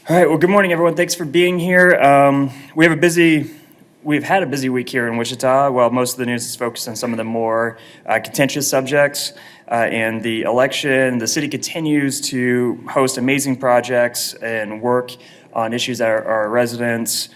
All right, well, good morning, everyone. Thanks for being here. We've had a busy week here in Wichita. While most of the news is focused on some of the more contentious subjects and the election, the city continues to host amazing projects and work on issues that our residents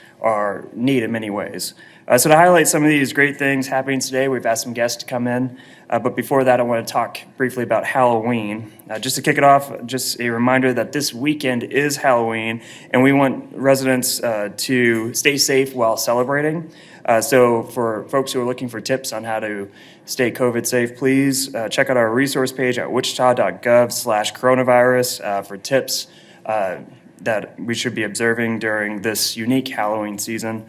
need in many ways. So to highlight some of these great things happening today, we've asked some guests to come in. But before that, I want to talk briefly about Halloween. Just to kick it off, just a reminder that this weekend is Halloween, and we want residents to stay safe while celebrating. So for folks who are looking for tips on how to stay COVID safe, please check out our resource page at wichita.gov/coronavirus for tips that we should be observing during this unique Halloween season.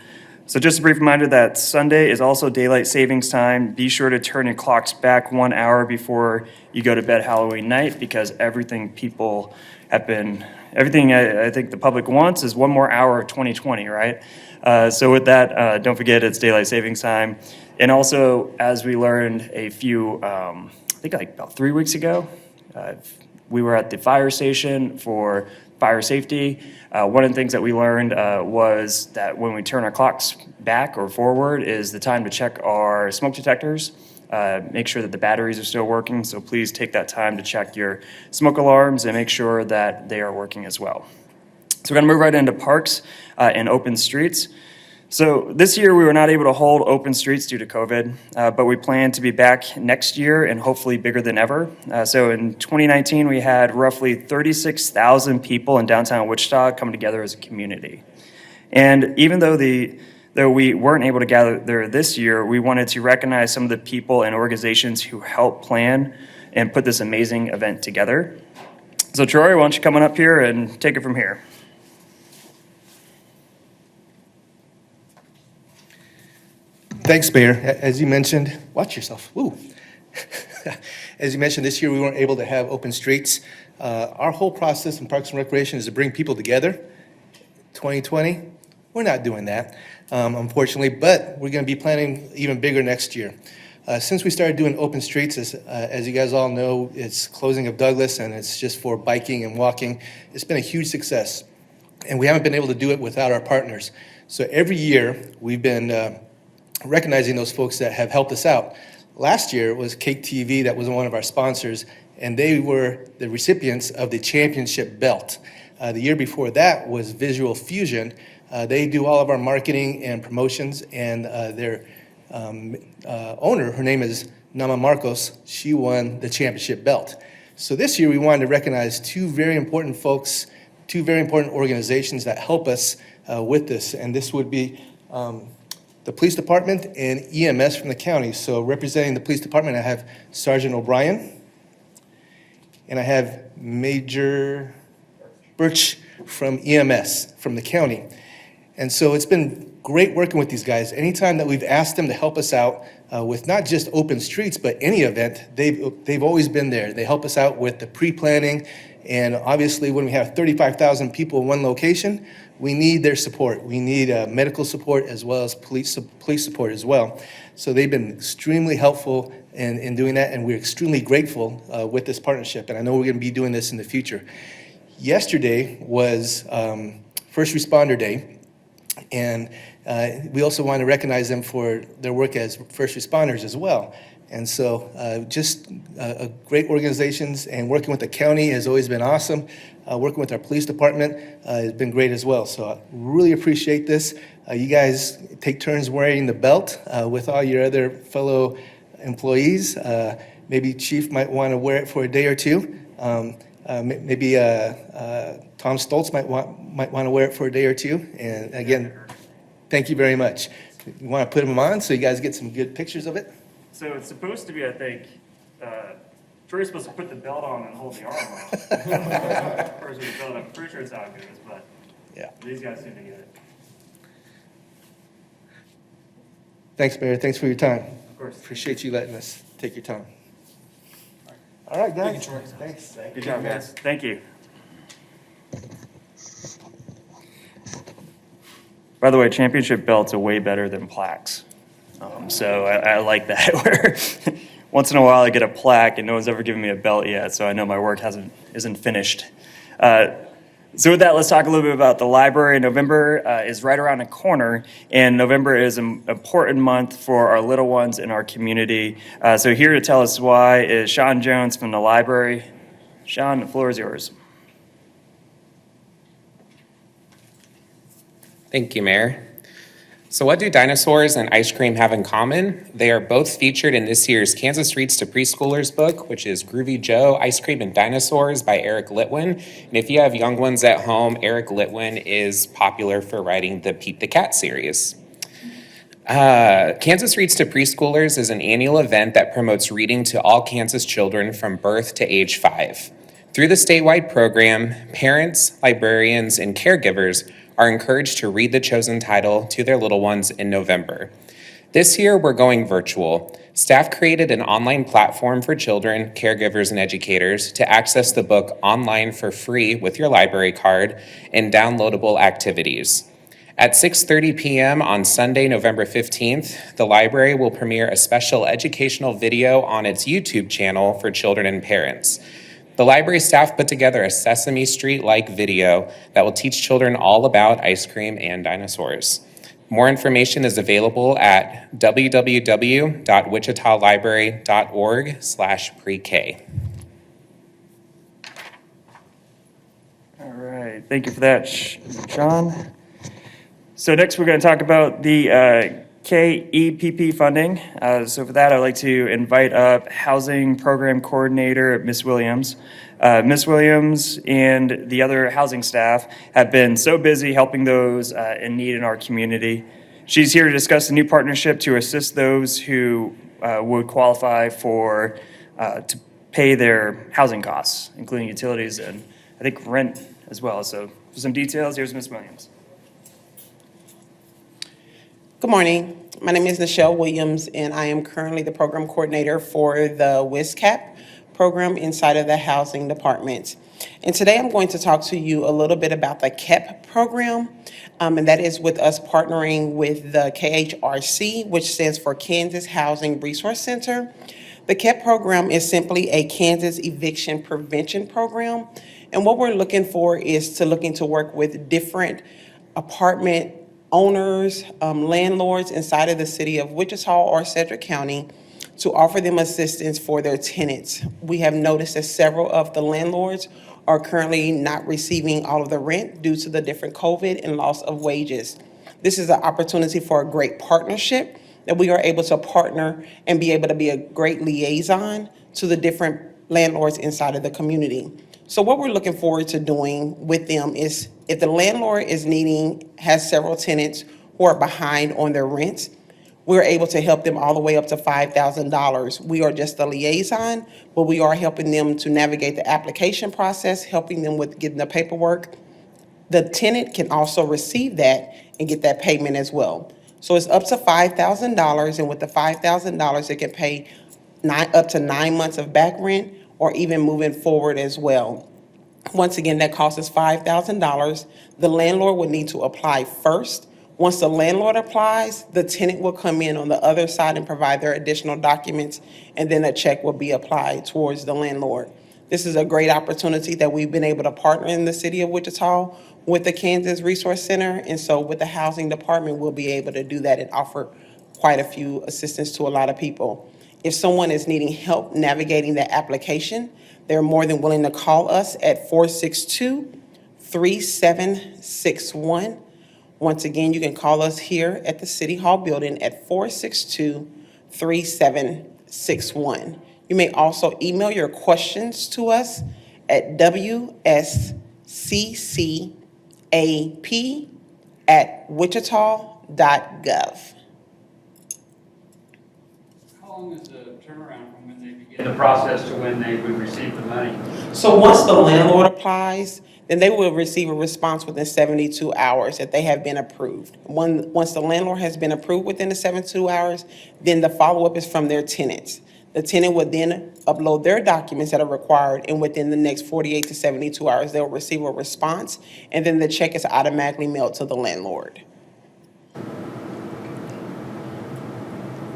So just a brief reminder that Sunday is also daylight savings time. Be sure to turn your clocks back 1 hour before you go to bed Halloween night, because everything I think the public wants is one more hour of 2020, right? So with that, don't forget it's daylight savings time. And also, as we learned I think like about 3 weeks ago, we were at the fire station for fire safety. One of the things that we learned was that when we turn our clocks back or forward is the time to check our smoke detectors, make sure that the batteries are still working. So please take that time to check your smoke alarms and make sure that they are working as well. So we're going to move right into parks and open streets. So this year we were not able to hold open streets due to COVID, but we plan to be back next year and hopefully bigger than ever. So in 2019 we had roughly 36,000 people in downtown Wichita come together as a community. And even though we weren't able to gather there this year, we wanted to recognize some of the people and organizations who helped plan and put this amazing event together. So Troy, why don't you come on up here and take it from here? Thanks, Mayor. As you mentioned, watch yourself. Woo. As you mentioned, this year we weren't able to have open streets. Our whole process in Parks and Recreation is to bring people together. 2020, we're not doing that, unfortunately, but we're going to be planning even bigger next year. Since we started doing open streets, as you guys all know, it's closing of Douglas and it's just for biking and walking. It's been a huge success, and we haven't been able to do it without our partners. So every year we've been recognizing those folks that have helped us out. Last year was Cake TV, that was one of our sponsors, and they were the recipients of the championship belt. The year before that was Visual Fusion. They do all of our marketing and promotions, and their owner, her name is Nama Marcos, she won the championship belt. So this year we wanted to recognize two very important folks, two very important organizations that help us with this, and this would be the police department and EMS from the county. So representing the police department, I have Sergeant O'Brien, and I have Major Birch from EMS from the county. And so it's been great working with these guys. Anytime that we've asked them to help us out with not just open streets, but any event, they've always been there. They help us out with the pre-planning, and obviously when we have 35,000 people in one location, we need their support. We need medical support as well as police support as well. So they've been extremely helpful in doing that, and we're extremely grateful with this partnership, and I know we're going to be doing this in the future. Yesterday was First Responder Day, and we also want to recognize them for their work as first responders as well. And so just great organizations, and working with the county has always been awesome. Working with our police department has been great as well. So I really appreciate this. You guys take turns wearing the belt with all your other fellow employees. Maybe Chief might want to wear it for a day or two. Maybe Tom Stoltz might want to wear it for a day or two. And again, thank you very much. We want to put them on so you guys get some good pictures of it. So it's supposed to be, I think, Troy's supposed to put the belt on and hold the arm off. First with the belt, I'm pretty sure it's how it goes, but yeah, these guys seem to get it. Thanks, Mayor. Thanks for your time. Of course. Appreciate you letting us take your time. All right, guys. Thanks. Good job, guys. Thank you. By the way, championship belts are way better than plaques. So I like that. Where once in a while I get a plaque and no one's ever given me a belt yet, so I know my work isn't finished. So with that, let's talk a little bit about the library. November is right around the corner, and November is an important month for our little ones in our community. So here to tell us why is Sean Jones from the library. Sean, the floor is yours. Thank you, Mayor. So what do dinosaurs and ice cream have in common? They are both featured in this year's Kansas Reads to Preschoolers book, which is Groovy Joe, Ice Cream and Dinosaurs by Eric Litwin. And if you have young ones at home, Eric Litwin is popular for writing the Pete the Cat series. Kansas Reads to Preschoolers is an annual event that promotes reading to all Kansas children from birth to age 5. Through the statewide program, parents, librarians, and caregivers are encouraged to read the chosen title to their little ones in November. This year, we're going virtual. Staff created an online platform for children, caregivers, and educators to access the book online for free with your library card and downloadable activities. At 6:30 p.m. on Sunday, November 15th, the library will premiere a special educational video on its YouTube channel for children and parents. The library staff put together a Sesame Street-like video that will teach children all about ice cream and dinosaurs. More information is available at www.wichitalibrary.org/pre-K. All right, thank you for that, Sean. So next, we're going to talk about the KEPP funding. So for that, I'd like to invite up Housing Program Coordinator, Ms. Williams. Ms. Williams and the other housing staff have been so busy helping those in need in our community. She's here to discuss the new partnership to assist those who would qualify for to pay their housing costs, including utilities and I think rent as well. So for some details, here's Ms. Williams. Good morning. My name is Nichelle Williams, and I am currently the program coordinator for the Kepp Program inside of the Housing Department. And today I'm going to talk to you a little bit about the Kepp Program, and that is with us partnering with the KHRC, which stands for Kansas Housing Resource Center. The Kepp Program is simply a Kansas eviction prevention program, and what we're looking for is looking to work with different apartment owners, landlords inside of the city of Wichita or Sedgwick County to offer them assistance for their tenants. We have noticed that several of the landlords are currently not receiving all of the rent due to the different COVID and loss of wages. This is an opportunity for a great partnership that we are able to partner and be able to be a great liaison to the different landlords inside of the community. So what we're looking forward to doing with them is if the landlord has several tenants who are behind on their rent, we're able to help them all the way up to $5,000. We are just a liaison, but we are helping them to navigate the application process, helping them with getting the paperwork. The tenant can also receive that and get that payment as well. So it's up to $5,000, and with the $5,000, they can pay up to 9 months of back rent or even moving forward as well. Once again, that cost is $5,000. The landlord would need to apply first. Once the landlord applies, the tenant will come in on the other side and provide their additional documents, and then a check will be applied towards the landlord. This is a great opportunity that we've been able to partner in the city of Wichita with the Kansas Resource Center, and so with the housing department, we'll be able to do that and offer quite a few assistance to a lot of people. If someone is needing help navigating the application, they're more than willing to call us at 462-3761. Once again, you can call us here at the City Hall building at 462-3761. You may also email your questions to us at wsccap@wichita.gov. How long is the turnaround from when they begin the process to when they would receive the money? So once the landlord applies, then they will receive a response within 72 hours that they have been approved. Once the landlord has been approved within the 72 hours, then the follow-up is from their tenants. The tenant would then upload their documents that are required, and within the next 48 to 72 hours, they'll receive a response, and then the check is automatically mailed to the landlord.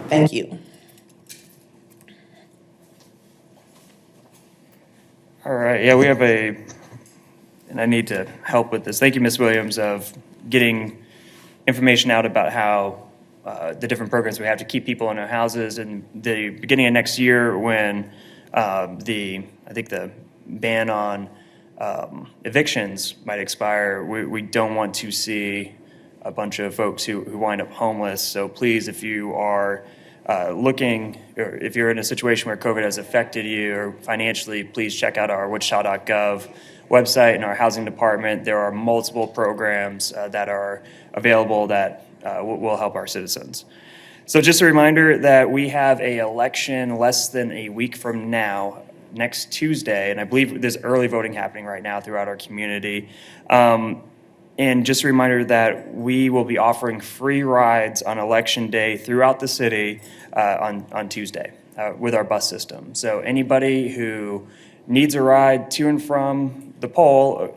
Thank you. All right, yeah, we have a and I need to help with this. Thank you, Ms. Williams, of getting information out about how the different programs we have to keep people in their houses. And the beginning of next year, when I think the ban on evictions might expire, we don't want to see a bunch of folks who wind up homeless. So please, if you are looking, or if you're in a situation where COVID has affected you or financially, please check out our wichita.gov website and our housing department. There are multiple programs that are available that will help our citizens. So just a reminder that we have an election less than a week from now, next Tuesday, and I believe there's early voting happening right now throughout our community. And just a reminder that we will be offering free rides on election day throughout the city on Tuesday with our bus system. So anybody who needs a ride to and from the poll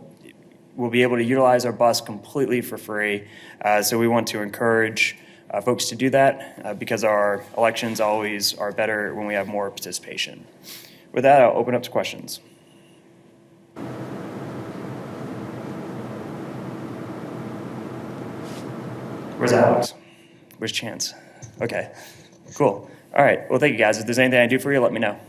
will be able to utilize our bus completely for free. So we want to encourage folks to do that because our elections always are better when we have more participation. With that, I'll open up to questions. Where's Alex? Where's Chance? Okay, cool. All right, well, thank you guys. If there's anything I do for you, let me know.